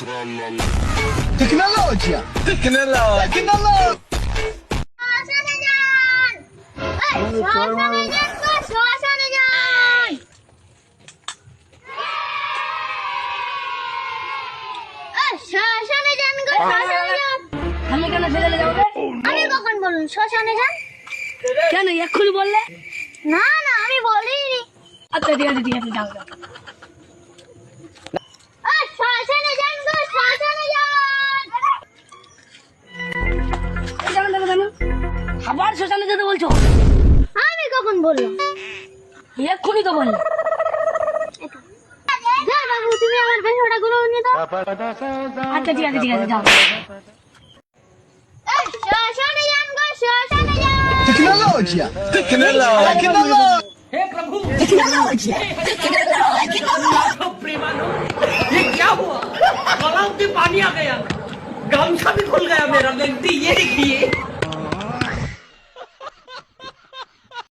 Tecnologia! Tecnologia! আমি কেন সেখানে যাবো? আমি কখন বললাম শ্মশানে যান? কেন এক্ষুনি বললে? না না আমি বলিনি। আচ্ছা ঠিক আছে যাও যাও। শ্মশানে যান গো, শ্মশানে যান। আবার শ্মশানে যেতে বলছো? আমি কখন বললাম? এক্ষুনি তো বললে। যা বাবু, তুমি আমার বেশটা গুলো নিয়ে দাও। আচ্ছা ঠিক আছে যাও। শ্মশানে যান গো, শ্মশানে যান। Tecnologia! Tecnologia! हे प्रभु ये क्या हुआ? गलाव में पानी आ गया, गमछा भी खुल गया मेरा। व्यक्ति ये देखिए